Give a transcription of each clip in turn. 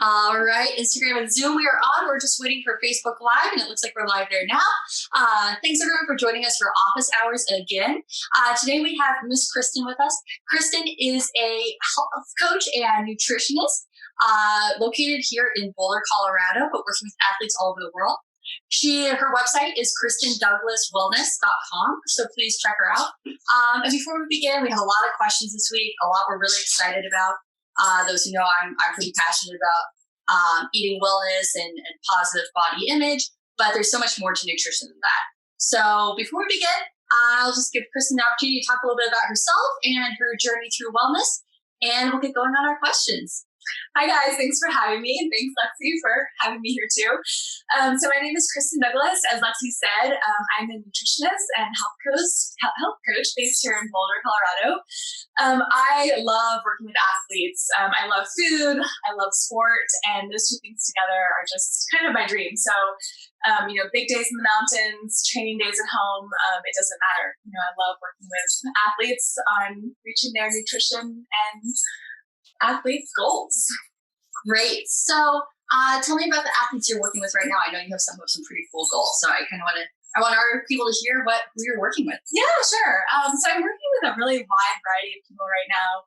All right, Instagram and Zoom, we are on. We're just waiting for Facebook Live, and it looks like we're live there now. Thanks, everyone, for joining us for Office Hours again. Today, we have Miss Christin with us. Christin is a health coach and nutritionist located here in Boulder, Colorado, but working with athletes all over the world. Her website is ChristinDouglasWellness.com, so please check her out. And before we begin, we have a lot of questions this week, a lot we're really excited about. Those who know I'm pretty passionate about eating wellness and positive body image, but there's so much more to nutrition than that. So before we begin, I'll just give Christin the opportunity to talk a little bit about herself and her journey through wellness, and we'll get going on our questions. Hi guys, thanks for having me, and thanks Lexi for having me here too. So my name is Christin Douglas. As Lexi said, I'm a nutritionist and health coach based here in Boulder, Colorado. I love working with athletes. I love food, I love sport, and those two things together are just kind of my dream. So, big days in the mountains, training days at home, it doesn't matter. I love working with athletes on reaching their nutrition and athletes' goals. Great. So tell me about the athletes you're working with right now. I know you have some pretty cool goals, so I want our people to hear who you're working with. Yeah, sure. So I'm working with a really wide variety of people right now.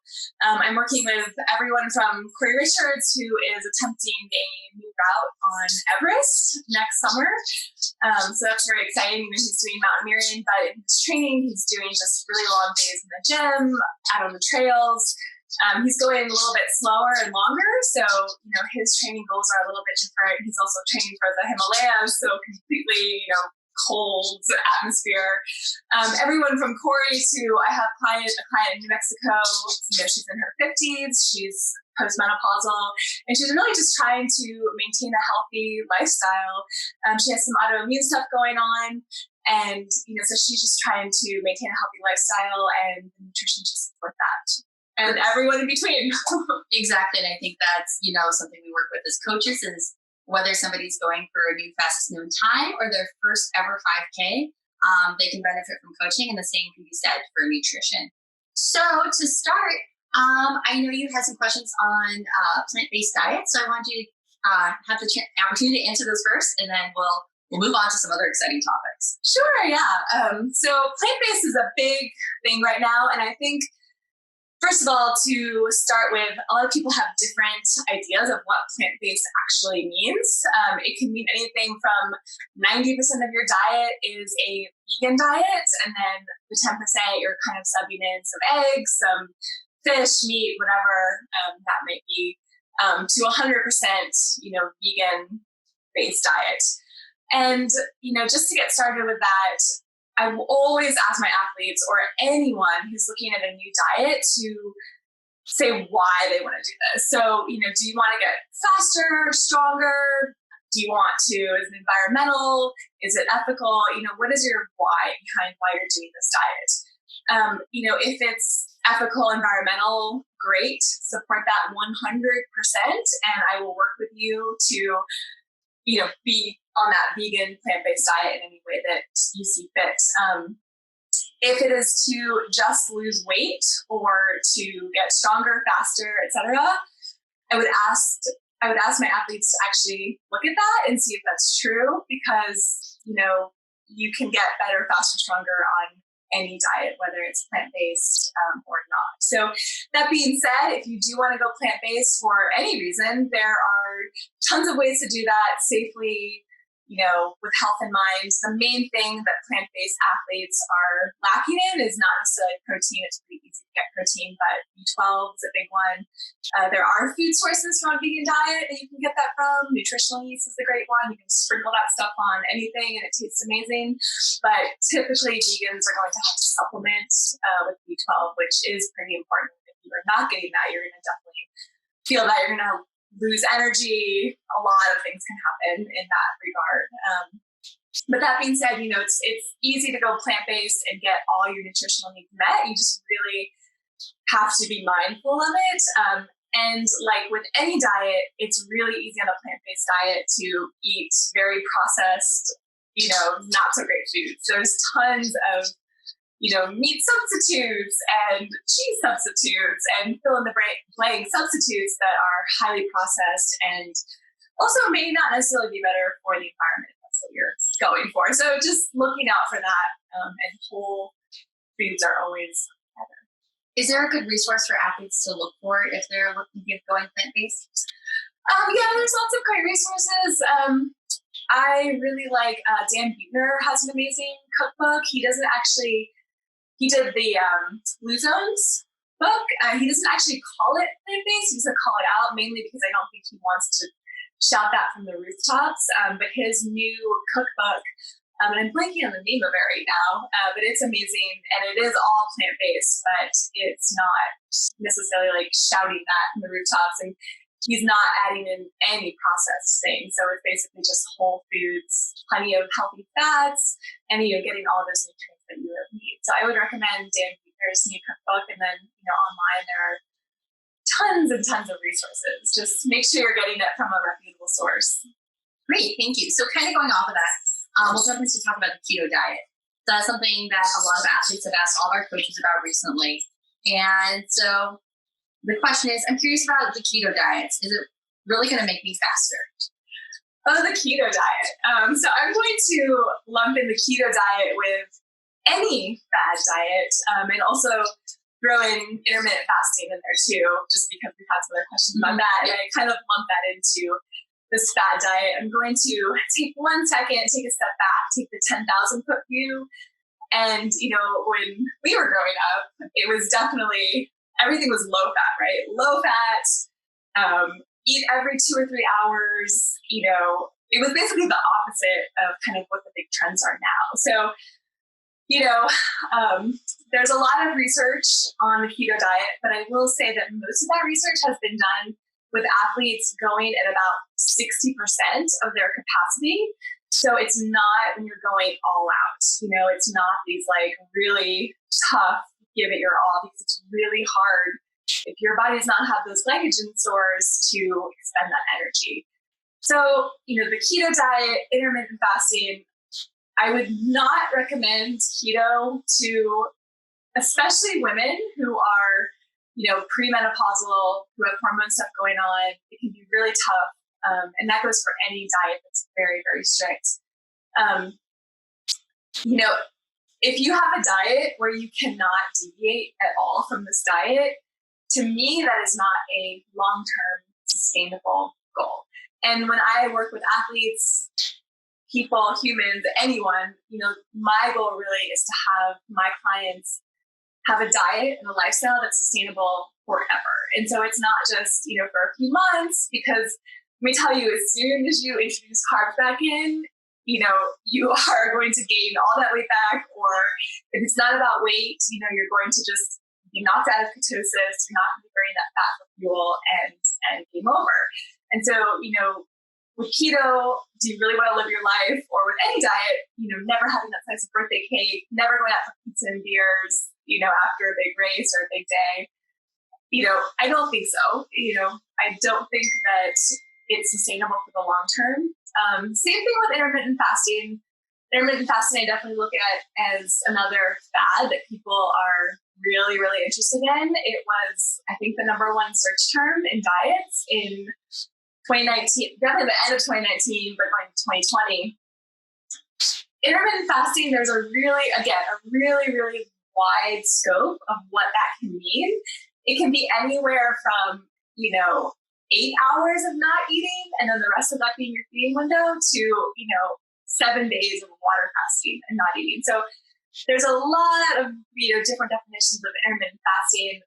I'm working with everyone from Corey Richards, who is attempting a new route on Everest next summer. So that's very exciting. He's doing mountaineering, but in his training, he's doing just really long days in the gym, out on the trails. He's going a little bit slower and longer, so his training goals are a little bit different. He's also training for the Himalayas, so completely cold atmosphere. Everyone from Corey to I have a client in New Mexico. She's in her 50s. She's postmenopausal, and she's really just trying to maintain a healthy lifestyle. She has some autoimmune stuff going on, and so she's just trying to maintain a healthy lifestyle, and nutrition to support that. And everyone in between. Exactly. And I think that's, something we work with as coaches is whether somebody's going for a new fastest known time or their first ever 5K, they can benefit from coaching, and the same can be said for nutrition. So to start, I know you had some questions on plant-based diet, so I want you to have the opportunity to answer those first, and then we'll move on to some other exciting topics. Sure, yeah. So plant-based is a big thing right now, and I think first of all, to start with, a lot of people have different ideas of what plant-based actually means. It can mean anything from 90% of your diet is a vegan diet, and then the 10% you're kind of subbing in some eggs, some fish, meat, whatever that might be, to 100%, vegan-based diet. And, just to get started with that, I will always ask my athletes or anyone who's looking at a new diet to say why they want to do this. So, do you want to get faster, stronger? Do you want to? Is it environmental? Is it ethical? What is your why behind why you're doing this diet? If it's ethical, environmental, great. Support that 100%, and I will work with you to be on that vegan plant-based diet in any way that you see fit. If it is to just lose weight or to get stronger, faster, etc., I would ask my athletes to actually look at that and see if that's true, because you can get better, faster, stronger on any diet, whether it's plant-based or not. So that being said, if you do want to go plant-based for any reason, there are tons of ways to do that safely, with health in mind. The main thing that plant-based athletes are lacking in is not necessarily protein. It's pretty easy to get protein, but B12 is a big one. There are food sources from a vegan diet that you can get that from. Nutritional yeast is a great one. You can sprinkle that stuff on anything and it tastes amazing. But typically vegans are going to have to supplement with B12, which is pretty important. If you are not getting that, you're going to definitely feel that you're going to lose energy. A lot of things can happen in that regard. But that being said, it's easy to go plant-based and get all your nutritional needs met. You just really have to be mindful of it. And like with any diet, it's really easy on a plant-based diet to eat very processed, not so great foods. There's tons of, meat substitutes and cheese substitutes and fill in the blank substitutes that are highly processed and also may not necessarily be better for the environment. That's what you're going for. So just looking out for that, and whole foods are always better. Is there a good resource for athletes to look for if they're looking at going plant-based? Yeah, there's lots of great resources. I really like Dan Buettner has an amazing cookbook. He did the Blue Zones book. He doesn't actually call it plant-based. He doesn't call it out, mainly because I don't think he wants to shout that from the rooftops. But his new cookbook, and I'm blanking on the name of it right now, but it's amazing. And it is all plant-based, but it's not necessarily like shouting that from the rooftops. And he's not adding in any processed things. So it's basically just whole foods, plenty of healthy fats, and getting all those nutrients that you need. So I would recommend Dan Buettner's new cookbook, and then online there are tons and tons of resources. Just make sure you're getting it from a reputable source. Great, thank you. So kind of going off of that, we'll jump into talk about the keto diet. So that's something that a lot of athletes have asked all of our coaches about recently. And so the question is, I'm curious about the keto diets. Is it really going to make me faster? Oh, the keto diet. So I'm going to lump in the keto diet with any fad diet, and also throw in intermittent fasting in there too, just because we've had some other questions about that. And I kind of lump that into this fad diet. I'm going to take 1 second, take a step back, take the 10,000 foot view. And, when we were growing up, it was definitely, everything was low fat, right? Low fat, eat every 2 or 3 hours. It was basically the opposite of kind of what the big trends are now. So, there's a lot of research on the keto diet, but I will say that most of that research has been done with athletes going at about 60% of their capacity. So it's not when you're going all out. It's not these like really tough, give it your all, because it's really hard if your body does not have those glycogen stores to expend that energy. So, the keto diet, intermittent fasting, I would not recommend keto to especially women who are, premenopausal, who have hormone stuff going on. It can be really tough. And that goes for any diet that's very, very strict. If you have a diet where you cannot deviate at all from this diet, to me, that is not a long-term sustainable goal. And when I work with athletes, people, humans, anyone, my goal really is to have my clients have a diet and a lifestyle that's sustainable forever. And so it's not just, for a few months, because let me tell you, as soon as you introduce carbs back in, you are going to gain all that weight back, or if it's not about weight, you're going to just be knocked out of ketosis, you're not going to be burning that fat for fuel, and game over. And so, with keto, do you really want to live your life? Or with any diet, never having that slice of birthday cake, never going out for pizza and beers, after a big race or a big day. I don't think so. I don't think that it's sustainable for the long term. Same thing with intermittent fasting. Intermittent fasting, I definitely look at as another fad that people are really, really interested in. It was, I think, the #1 search term in diets in 2019, definitely the end of 2019, but going to 2020. Intermittent fasting, there's a really, really wide scope of what that can mean. It can be anywhere from, 8 hours of not eating, and then the rest of that being your feeding window, to, 7 days of water fasting and not eating. So there's a lot of, different definitions of intermittent fasting.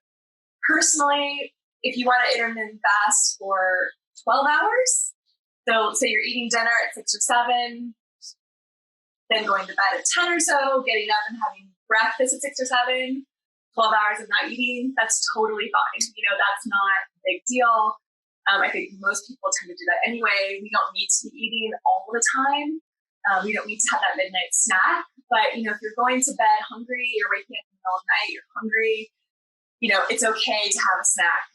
Personally, if you want to intermittent fast for 12 hours, so say you're eating dinner at 6 or 7, then going to bed at 10 or so, getting up and having breakfast at 6 or 7, 12 hours of not eating, that's totally fine. That's not a big deal. I think most people tend to do that anyway. We don't need to be eating all the time. We don't need to have that midnight snack. But, if you're going to bed hungry, you're waking up in the middle of the night, you're hungry, it's okay to have a snack.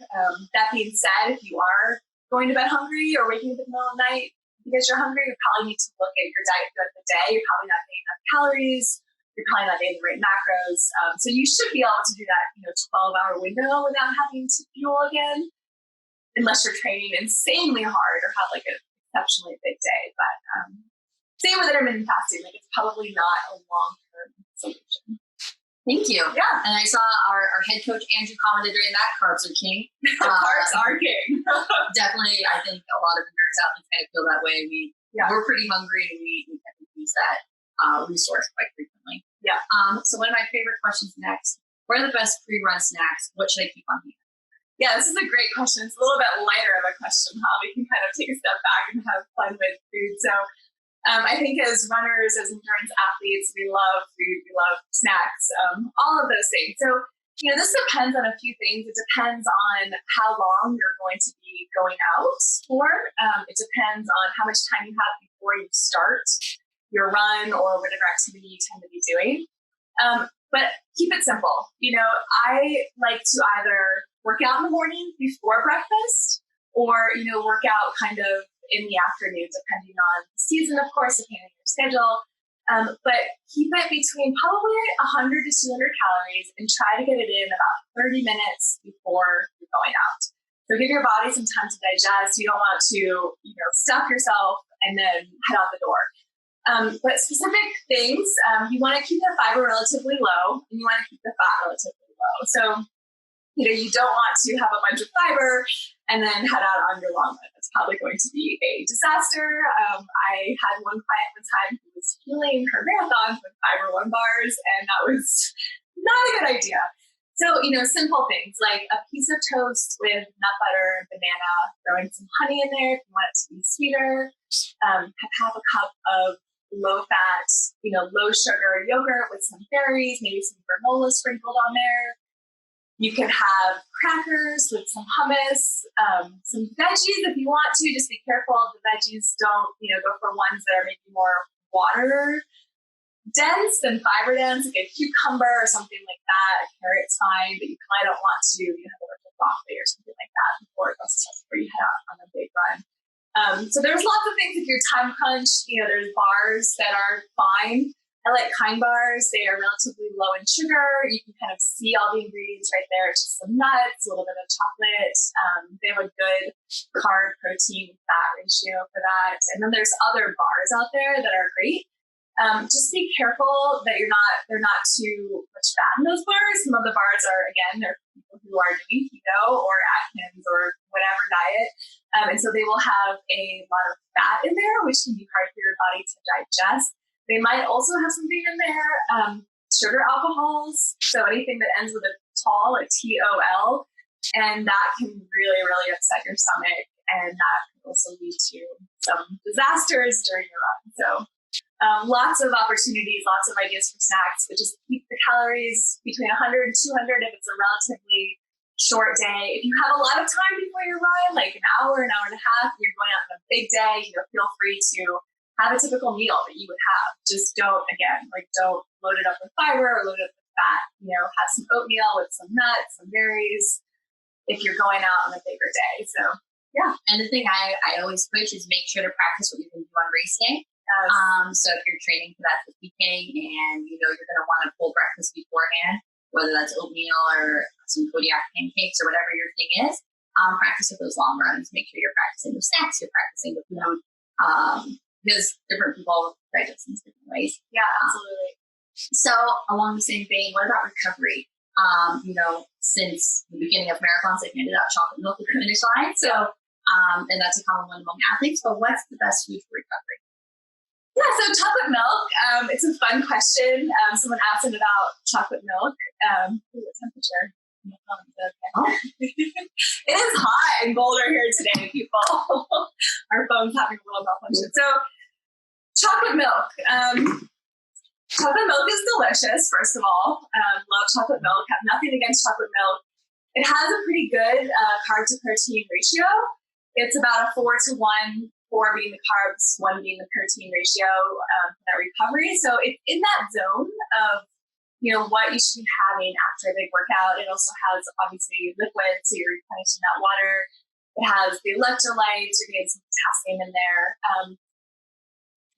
That being said, if you are going to bed hungry or waking up in the middle of the night because you're hungry, you probably need to look at your diet throughout the day. You're probably not getting enough calories, you're probably not getting the right macros. So you should be able to do that, 12-hour window without having to fuel again, unless you're training insanely hard or have like an exceptionally big day. But same with intermittent fasting, like it's probably not a long-term solution. Thank you. Yeah. And I saw our head coach, Andrew, commented during that carbs are king. Carbs are king. Definitely, I think a lot of endurance athletes kind of feel that way. We're pretty hungry and we kind of use that resource quite frequently. Yeah. So one of my favorite questions next, what are the best pre-run snacks? What should I keep on hand? Yeah, this is a great question. It's a little bit lighter of a question, huh? We can kind of take a step back and have fun with food. So I think as runners, as endurance athletes, we love food, we love snacks, all of those things. So, this depends on a few things. It depends on how long you're going to be going out for. It depends on how much time you have before you start your run or whatever activity you tend to be doing. But keep it simple. I like to either work out in the morning before breakfast or, work out kind of in the afternoon, depending on the season, of course, depending on your schedule. But keep it between probably 100 to 200 calories and try to get it in about 30 minutes before you're going out. So give your body some time to digest. You don't want to, stuff yourself and then head out the door. But specific things, you want to keep the fiber relatively low and you want to keep the fat relatively low. So, you don't want to have a bunch of fiber and then head out on your long run. That's probably going to be a disaster. I had one client one time who was fueling her marathons with Fiber One bars, and that was not a good idea. So, simple things like a piece of toast with nut butter, banana, throwing some honey in there if you want it to be sweeter. Have half a cup of low fat, low sugar yogurt with some berries, maybe some granola sprinkled on there. You can have crackers with some hummus, some veggies if you want to. Just be careful the veggies don't, go for ones that are maybe more water dense than fiber dense, like a cucumber or something like that. A carrot's fine, but you probably don't want to have a bunch of broccoli or something like that before you head out on a big run. So there's lots of things if you're time crunched. There's bars that are fine. I like Kind bars. They are relatively low in sugar. You can kind of see all the ingredients right there. It's just some nuts, a little bit of chocolate. They have a good carb, protein, fat ratio for that. And then there's other bars out there that are great. Just be careful that they're not too much fat in those bars. Some of the bars are, again, they're people who are doing keto or Atkins or whatever diet. And so they will have a lot of fat in there, which can be hard for your body to digest. They might also have something in there, sugar alcohols. So anything that ends with a tol, a TOL, and that can really, really upset your stomach. And that can also lead to some disasters during your run. So lots of opportunities, lots of ideas for snacks, but just keep the calories between 100 and 200 if it's a relatively short day. If you have a lot of time before your run, like an hour and a half, you're going out on a big day, feel free to have a typical meal that you would have. Just don't load it up with fiber or load it up with fat. Have some oatmeal with some nuts, some berries if you're going out on a bigger day. So, yeah. And the thing I always push is make sure to practice what you're going to do on race day. So if you're training for that 50K and you're going to want a full breakfast beforehand, whether that's oatmeal or some Kodiak pancakes or whatever your thing is, practice with those long runs. Make sure you're practicing with snacks, you're practicing with food. Because different people digest in different ways. Yeah, absolutely. So along the same vein, what about recovery? Since the beginning of marathons, they've handed out chocolate milk at the finish line. So, and that's a common one among athletes. But what's the best food for recovery? Yeah, so chocolate milk. It's a fun question. Someone asked about chocolate milk. What temperature? Oh. It is hot in Boulder here today, people. Our phone's having a little malfunction. So, chocolate milk. Chocolate milk is delicious, first of all. Love chocolate milk. Have nothing against chocolate milk. It has a pretty good carb to protein ratio. It's about a 4-to-1, 4 being the carbs, 1 being the protein ratio for that recovery. So it's in that zone of what you should be having after a big workout. It also has obviously liquid, so you're replenishing that water. It has the electrolytes, you're getting some potassium in there.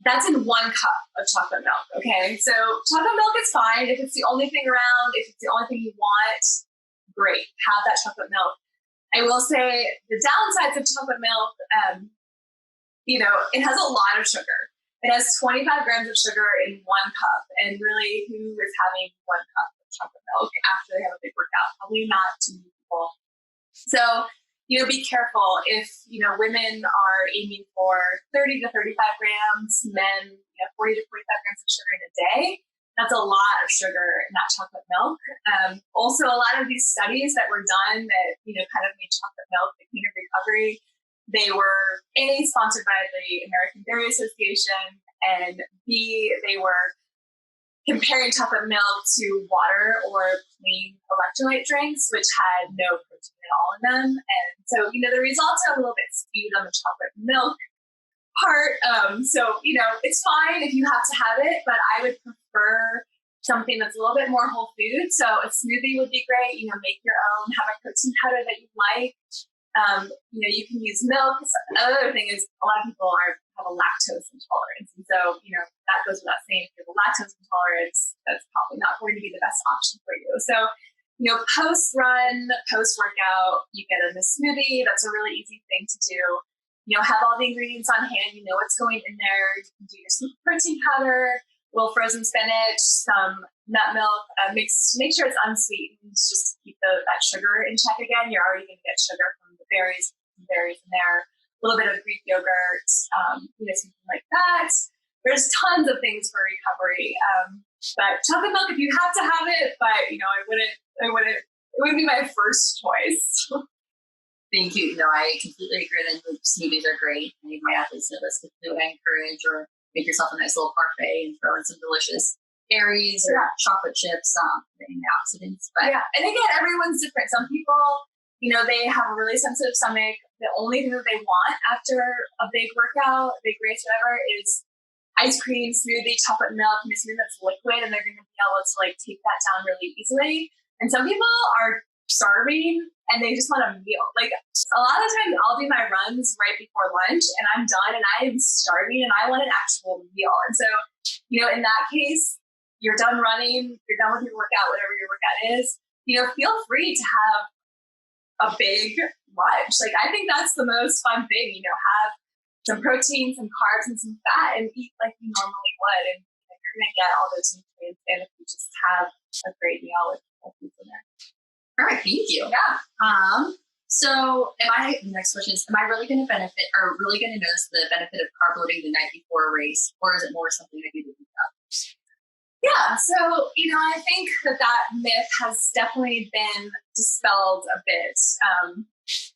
That's in 1 cup of chocolate milk. Okay. So chocolate milk is fine. If it's the only thing around, if it's the only thing you want, great. Have that chocolate milk. I will say the downsides of chocolate milk, it has a lot of sugar. It has 25 grams of sugar in 1 cup. And really, who is having 1 cup of chocolate milk after they have a big workout? Probably not too many people. So, be careful if, women are aiming for 30 to 35 grams, men, 40 to 45 grams of sugar in a day. That's a lot of sugar in that chocolate milk. Also, a lot of these studies that were done that, kind of made chocolate milk the king of recovery, they were A, sponsored by the American Dairy Association, and B, they were comparing chocolate milk to water or plain electrolyte drinks, which had no protein at all in them. And so, the results are a little bit skewed on the chocolate milk part. It's fine if you have to have it, but I would prefer something that's a little bit more whole food. So a smoothie would be great. Make your own, have a protein powder that you like. You can use milk. Another thing is a lot of people have a lactose intolerance. And so, that goes without saying, if you have a lactose intolerance, that's probably not going to be the best option for you. So, post-run, post-workout, you get in a smoothie. That's a really easy thing to do. Have all the ingredients on hand. You know what's going in there. You can do your protein powder, a little frozen spinach, some nut milk, make sure it's unsweetened, just to keep that sugar in check again. You're already going to get sugar from the berries in there, a little bit of Greek yogurt, something like that. There's tons of things for recovery. But chocolate milk, if you have to have it, but it wouldn't be my first choice. Thank you. I completely agree that smoothies are great. I think my athletes know this. I encourage, or make yourself a nice little parfait and throw in some delicious berries or chocolate chips, antioxidants. But and again, everyone's different. Some people, they have a really sensitive stomach. The only thing that they want after a big workout, a big race, whatever, is ice cream, smoothie, chocolate milk, and something that's liquid, and they're going to be able to take that down really easily. And some people are starving and they just want a meal. A lot of times I'll do my runs right before lunch and I'm done and I am starving and I want an actual meal. And so, in that case, you're done running, you're done with your workout, whatever your workout is, feel free to have a big lunch. I think that's the most fun thing, have some protein, some carbs, and some fat, and eat like you normally would. And you're going to get all those nutrients in if you just have a great meal with food in there. All right, thank you. Yeah. So the next question is, am I really going to benefit or really going to notice the benefit of carb loading the night before a race, or is it more something I do the week of? Yeah. So, I think that myth has definitely been dispelled a bit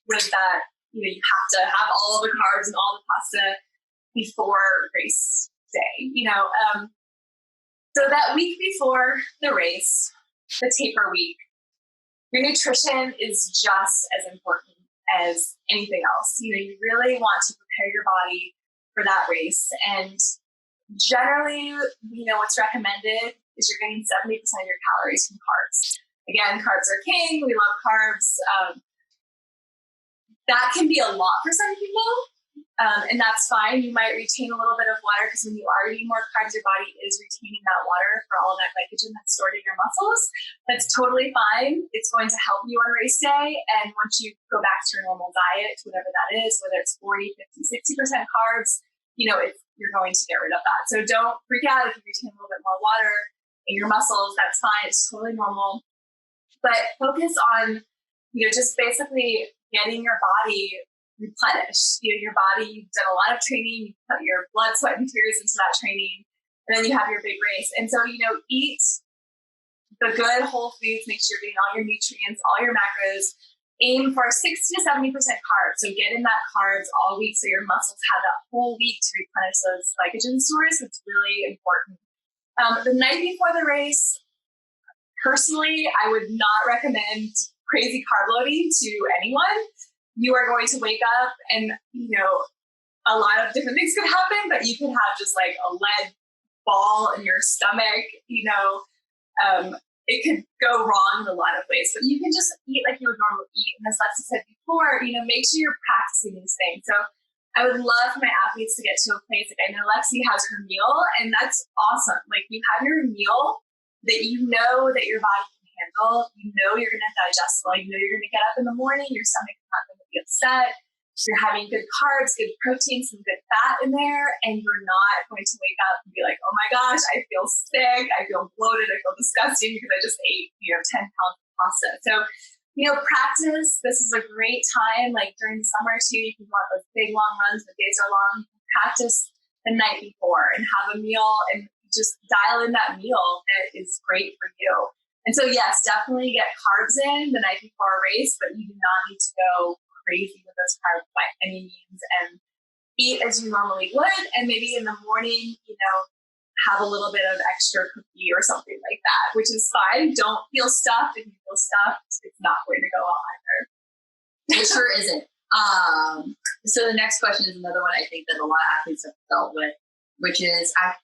with that, you have to have all the carbs and all the pasta before race day, so that week before the race, the taper week, your nutrition is just as important as anything else. You really want to prepare your body for that race. And generally, what's recommended is you're getting 70% of your calories from carbs. Again, carbs are king. We love carbs. That can be a lot for some people. And that's fine. You might retain a little bit of water because when you are eating more carbs, your body is retaining that water for all of that glycogen that's stored in your muscles. That's totally fine. It's going to help you on race day. And once you go back to your normal diet, whatever that is, whether it's 40, 50, 60% carbs, you're going to get rid of that. So don't freak out if you retain a little bit more water in your muscles. That's fine. It's totally normal. But focus on, just basically getting your body replenished. Your body, you've done a lot of training, you put your blood, sweat, and tears into that training, and then you have your big race. And so, eat the good whole foods, make sure you're getting all your nutrients, all your macros. Aim for 60 to 70% carbs. So get in that carbs all week so your muscles have that whole week to replenish those glycogen stores. It's really important. The night before the race, personally, I would not recommend crazy carb loading to anyone. You are going to wake up and, a lot of different things could happen, but you could have just a lead ball in your stomach, it could go wrong in a lot of ways, but you can just eat like you would normally eat. And as Lexi said before, make sure you're practicing these things. So I would love for my athletes to get to a place, like I know Lexi has her meal, and that's awesome. Like you have your meal that you know that your body can handle, you know you're going to digest well, you know you're going to get up in the morning, your stomach is not going to be upset, you're having good carbs, good protein, some good fat in there, and you're not going to wake up and be like, oh my gosh, I feel sick, I feel bloated, I feel disgusting because I just ate, 10 pounds of pasta. So, practice. This is a great time, like during the summer too, you can go on those big long runs, the days are long, practice the night before and have a meal and just dial in that meal that is great for you. And so yes, definitely get carbs in the night before a race, but you do not need to go crazy with those carbs by any means, and eat as you normally would. And maybe in the morning, have a little bit of extra cookie or something like that, which is fine. Don't feel stuffed. If you feel stuffed, it's not going to go well either. It sure isn't. So the next question is another one I think that a lot of athletes have dealt with, which is, I've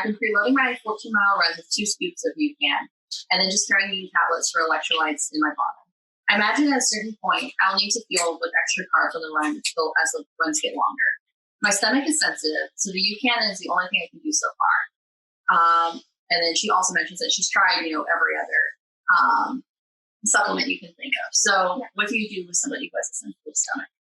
been preloading my 14-mile runs with 2 scoops of UCAN, and then just carrying new tablets for electrolytes in my bottle. I imagine at a certain point, I'll need to fuel with extra carbs on the run as the runs get longer. My stomach is sensitive, so the UCAN is the only thing I can do so far. And then she also mentions that she's tried, every other supplement you can think of. So what do you do with somebody who has a sensitive stomach?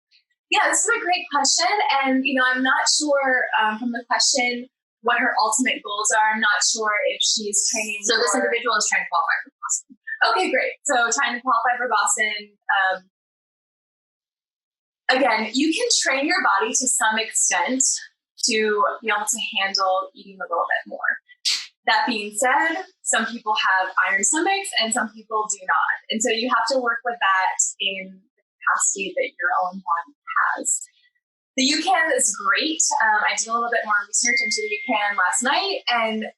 Yeah, this is a great question. And, I'm not sure from the question what her ultimate goals are. I'm not sure if she's training. So this individual is trying to qualify for Boston. Okay, great. So trying to qualify for Boston. Again, you can train your body to some extent to be able to handle eating a little bit more. That being said, some people have iron stomachs and some people do not. And so you have to work with that in the capacity that your own body has. The UCAN is great. I did a little bit more research into the UCAN last night, and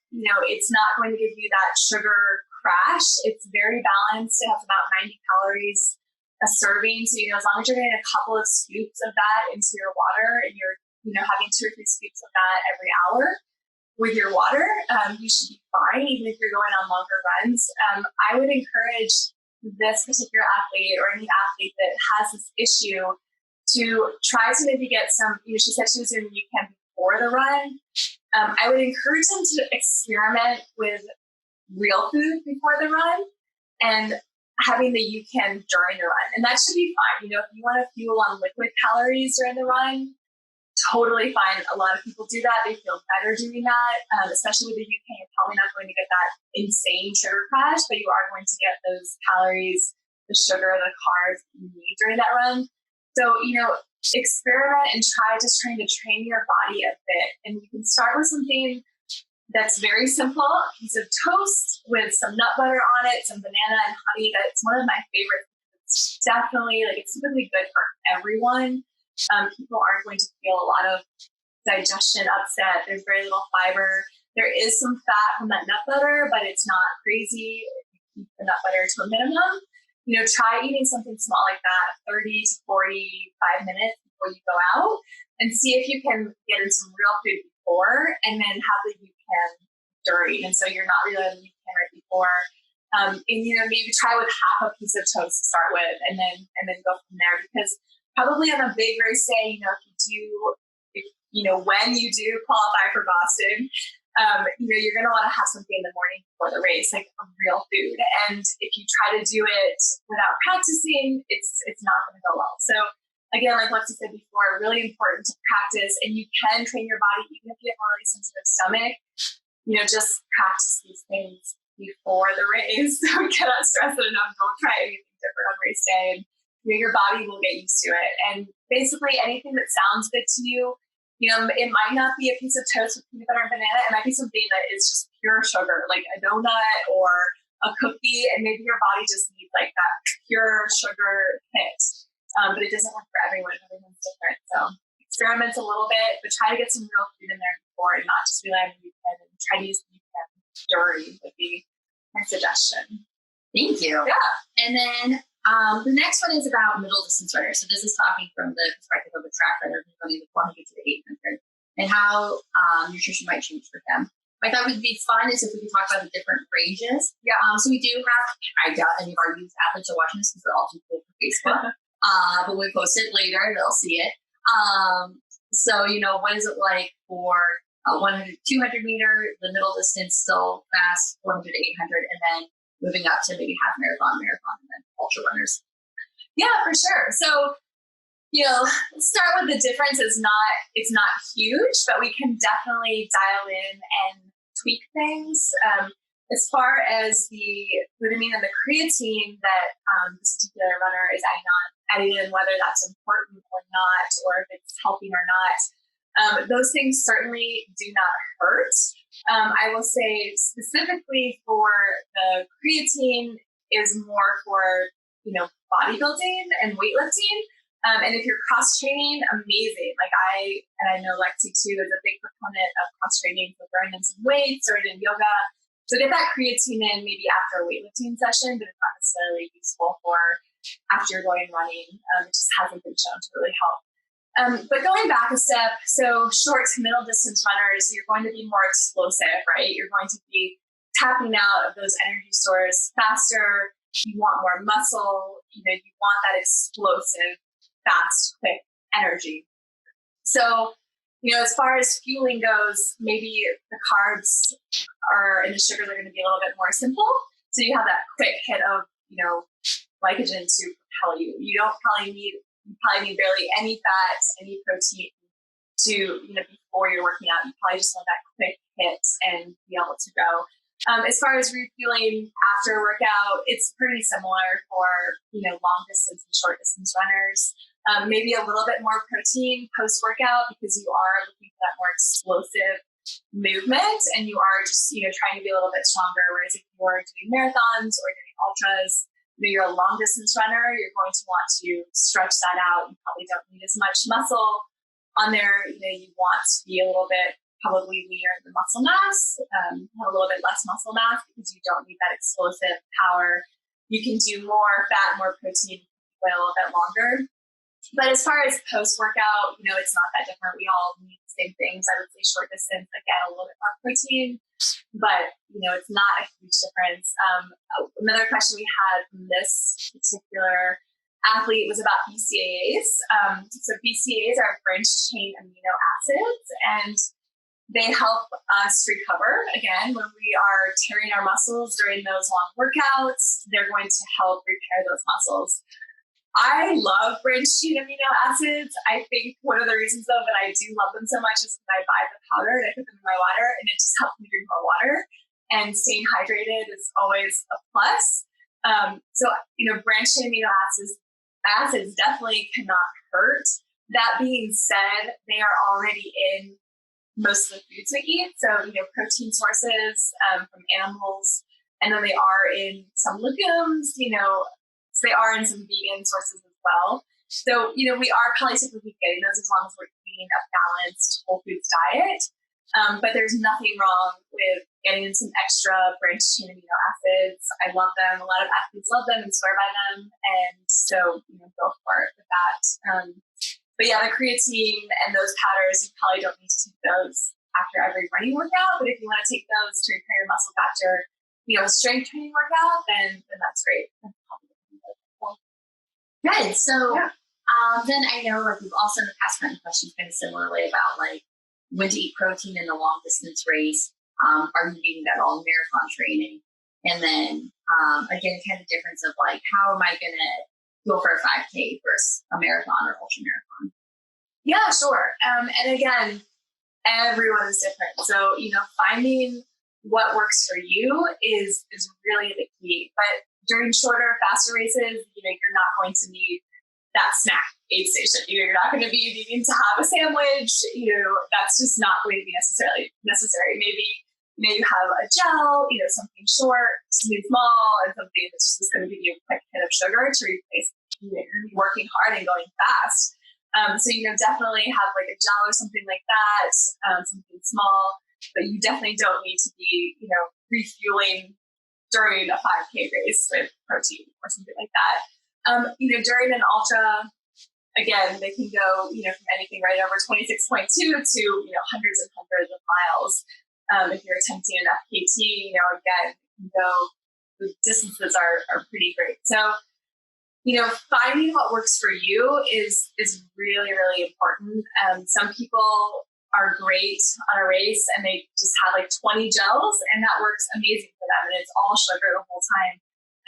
it's not going to give you that sugar crash. It's very balanced. It has about 90 calories a serving. So, as long as you're getting a couple of scoops of that into your water and you're, having 2 or 3 scoops of that every hour with your water, you should be fine, even if you're going on longer runs. I would encourage this particular athlete or any athlete that has this issue to try to maybe get some, she said she was doing UCAN before the run. I would encourage them to experiment with real food before the run and having the UCAN during the run. And that should be fine. If you want to fuel on liquid calories during the run, totally fine. A lot of people do that. They feel better doing that, especially with the UCAN. You're probably not going to get that insane sugar crash, but you are going to get those calories, the sugar, the carbs you need during that run. So, experiment and trying to train your body a bit. And you can start with something that's very simple, a piece of toast with some nut butter on it, some banana and honey. That's one of my favorites. It's definitely, it's typically good for everyone. People aren't going to feel a lot of digestion upset. There's very little fiber. There is some fat from that nut butter, but it's not crazy. Keep the nut butter to a minimum. Try eating something small like that 30 to 45 minutes before you go out, and see if you can get in some real food before and then have the UCAN during. And so you're not really on the UCAN right before. And maybe try with half a piece of toast to start with, and then go from there. Because probably on a big race day, when you do qualify for Boston, you're going to want to have something in the morning before the race, like a real food. And if you try to do it without practicing, it's not going to go well. So again, like Lexi said before, really important to practice, and you can train your body even if you have a really sensitive stomach. Just practice these things before the race. Don't cannot stress it enough. Don't try anything different on race day, and your body will get used to it. And basically anything that sounds good to you, it might not be a piece of toast with peanut butter and banana. It might be something that is just pure sugar, like a donut or a cookie, and maybe your body just needs like that pure sugar hit. But it doesn't work for everyone. Everyone's different. So experiment a little bit, but try to get some real food in there before and not just rely on the UCAN, and try to use the UCAN during would be my suggestion. Thank you. Yeah. And then the next one is about middle distance runners. So this is talking from the perspective of a track runner who's running the 400 to the 800 and how nutrition might change for them. I thought would be fun is if we could talk about the different ranges. Yeah. So we do have, I doubt any of our youth athletes are watching this because they're all too cool for Facebook. But we post it later, they'll see it. So, what is it like for 100, 200 meter, the middle distance still fast, 400 to 800, and then moving up to maybe half marathon, and then ultra runners? Yeah, for sure. So, let's start with the difference. It's not huge, but we can definitely dial in and tweak things. As far as the glutamine and the creatine that this particular runner is adding in, whether that's important or not, or if it's helping or not, those things certainly do not hurt. I will say specifically for the creatine is more for, bodybuilding and weightlifting. And if you're cross training, amazing. I know Lexi too is a big proponent of cross training for throwing in some weights or in yoga. So get that creatine in maybe after a weightlifting session, but it's not necessarily useful for after you're going running. It just hasn't been shown to really help. But going back a step, so short to middle distance runners, you're going to be more explosive, right? You're going to be tapping out of those energy stores faster. You want more muscle. You want that explosive, fast, quick energy. So, as far as fueling goes, maybe the carbs and the sugars are going to be a little bit more simple. So you have that quick hit of, glycogen to propel you. You probably need barely any fats, any protein to, before you're working out. You probably just want that quick hit and be able to go. As far as refueling after a workout, it's pretty similar for, long distance and short distance runners. Maybe a little bit more protein post-workout because you are looking for that more explosive movement and you are just, trying to be a little bit stronger. Whereas if you're doing marathons or doing ultras, you're a long distance runner, you're going to want to stretch that out. You probably don't need as much muscle on there. You want to be a little bit probably leaner in the muscle mass, have a little bit less muscle mass because you don't need that explosive power. You can do more fat, more protein, a little bit longer. But as far as post-workout, it's not that different. We all need the same things. I would say short distance, again, a little bit more protein, but, it's not a huge difference. Another question we had from this particular athlete was about BCAAs. So BCAAs are branched chain amino acids, and they help us recover. Again, when we are tearing our muscles during those long workouts, they're going to help repair those muscles. I love branched chain amino acids. I think one of the reasons, though, that I do love them so much is because I buy the powder and I put them in my water, and it just helps me drink more water. And staying hydrated is always a plus. So, branched chain amino acids definitely cannot hurt. That being said, they are already in most of the foods we eat. So, protein sources from animals, and then they are in some legumes, so they are in some vegan sources as well. So, we are probably typically getting those as long as we're eating a balanced whole foods diet. But there's nothing wrong with getting in some extra branched chain amino acids. I love them. A lot of athletes love them and swear by them. And so, go for it with that. But yeah, the creatine and those powders, you probably don't need to take those after every running workout. But if you want to take those to repair your muscle after, a strength training workout, then that's great. Good. So then I know we've also in the past gotten questions kind of similarly about when to eat protein in the long distance race. Are you eating that all in marathon training? And then again, kind of difference of how am I going to go for a 5K versus a marathon or ultra marathon? Yeah, sure. And again, everyone is different. So, finding what works for you is really the key. But during shorter, faster races, you're not going to need that snack aid station. You're not going to be needing to have a sandwich. That's just not going to be necessary. Maybe, you have a gel, something short, something small, and something that's just going to give you a quick hit of sugar to replace, working hard and going fast. So, definitely have a gel or something like that, something small, but you definitely don't need to be, refueling during a 5K race with protein or something like that. During an ultra, again, they can go, from anything right over 26.2 to, hundreds and hundreds of miles. If you're attempting an FKT, again, the distances are pretty great. So finding what works for you is really, really important. Some people are great on a race and they just have like 20 gels and that works amazing for them and it's all sugar the whole time.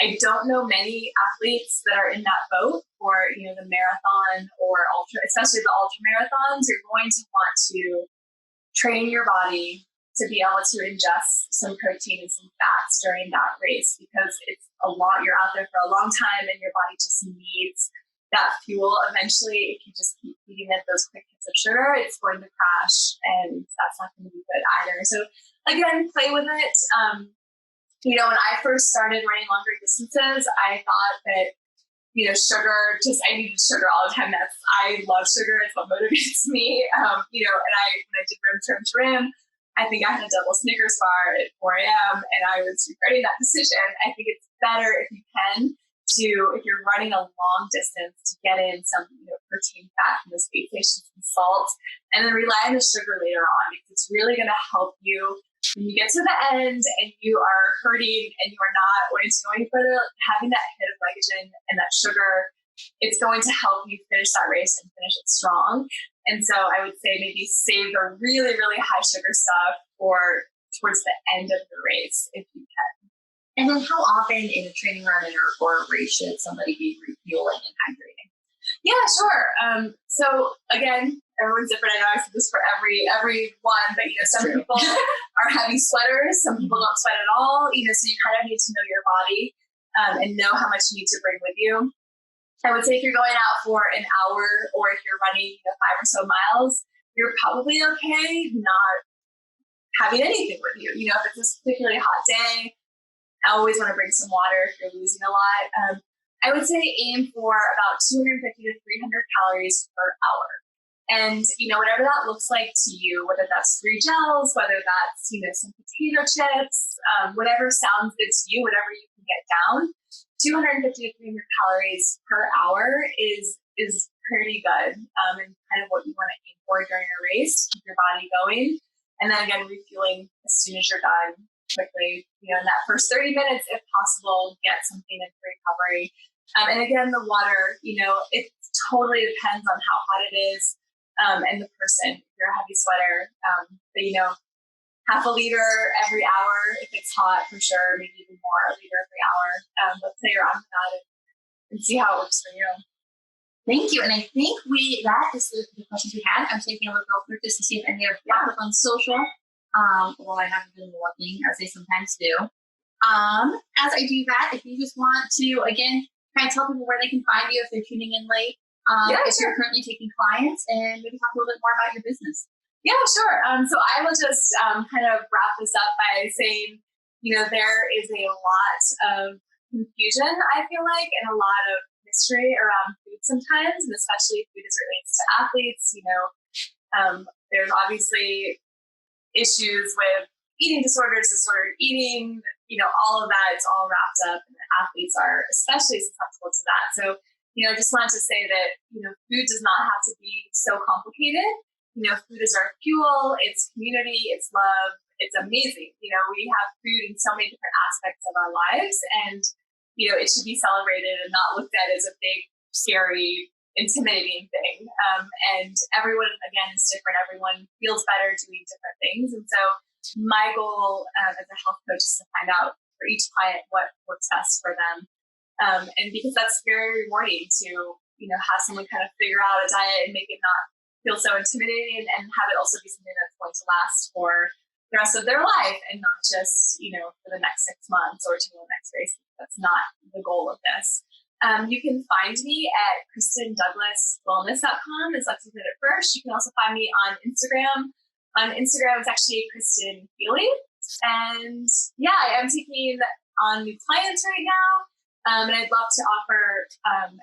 I don't know many athletes that are in that boat for, the marathon or ultra, especially the ultra marathons. You're going to want to train your body to be able to ingest some protein and some fats during that race because it's a lot. You're out there for a long time and your body just needs that fuel. Eventually, if you just keep feeding it those quick hits of sugar, it's going to crash and that's not going to be good either. So again, play with it. When I first started running longer distances, I thought that, I needed sugar all the time. I love sugar. It's what motivates me. And when I did rim to rim, I think I had a double Snickers bar at 4 a.m. and I was regretting that decision. I think it's better if you can if you're running a long distance, to get in some protein, fat from those aid stations and salt, and then rely on the sugar later on because it's really going to help you when you get to the end and you are hurting and you are not wanting to go any further. Having that hit of glycogen and that sugar, it's going to help you finish that race and finish it strong. And so I would say maybe save the really, really high sugar stuff for towards the end of the race if you can. And then how often in a training run or a race should somebody be refueling and hydrating? Yeah, sure. So again, everyone's different. I know I said this for every one, but some people are heavy sweaters, some people don't sweat at all. So you kind of need to know your body and know how much you need to bring with you. I would say if you're going out for an hour or if you're running 5 or so miles, you're probably okay not having anything with you. If it's a particularly hot day, I always want to bring some water if you're losing a lot. I would say aim for about 250 to 300 calories per hour. And, whatever that looks like to you, whether that's 3 gels, whether that's, some potato chips, whatever sounds good to you, whatever you can get down, 250 to 300 calories per hour is pretty good and kind of what you want to aim for during a race to keep your body going. And then again, refueling as soon as you're done quickly, in that first 30 minutes, if possible, get something in for recovery. And again, the water, it totally depends on how hot it is and the person. If you're a heavy sweater, but half a liter every hour if it's hot for sure, maybe even more, a liter every hour. Let's say you're on that and see how it works for you. Thank you. And I think that is the questions we had. I'm taking a look real quick just to see if any are up on social. Well, I haven't been looking as I sometimes do. As I do that, if you just want to, again, kind of tell people where they can find you if they're tuning in late, if you're currently taking clients, and maybe talk a little bit more about your business. Yeah, sure. So I will just kind of wrap this up by saying, there is a lot of confusion, I feel like, and a lot of mystery around food sometimes, and especially food as it relates to athletes. There's obviously issues with eating disorders, disordered eating, all of that, it's all wrapped up, and athletes are especially susceptible to that. So, I just wanted to say that, food does not have to be so complicated. Food is our fuel, it's community, it's love, it's amazing. We have food in so many different aspects of our lives, and, it should be celebrated and not looked at as a big, scary, intimidating thing. And everyone, again, is different. Everyone feels better doing different things. And so my goal as a health coach is to find out for each client what works best for them. And because that's very rewarding to, have someone kind of figure out a diet and make it not feel so intimidating and have it also be something that's going to last for the rest of their life and not just, for the next 6 months or to the next race. That's not the goal of this. You can find me at ChristinDouglasWellness.com, as Lexi said at first. You can also find me on Instagram. On Instagram, it's actually Christin Feely. And yeah, I am taking on new clients right now. And I'd love to offer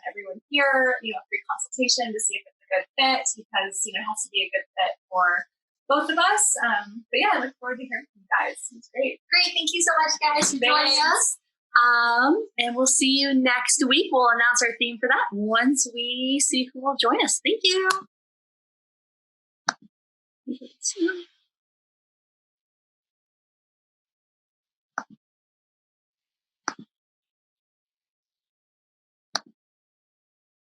everyone here, a free consultation to see if it's a good fit because, it has to be a good fit for both of us. But yeah, I look forward to hearing from you guys. It's great. Great. Thank you so much, guys, for joining us. And we'll see you next week. We'll announce our theme for that once we see who will join us. Thank you.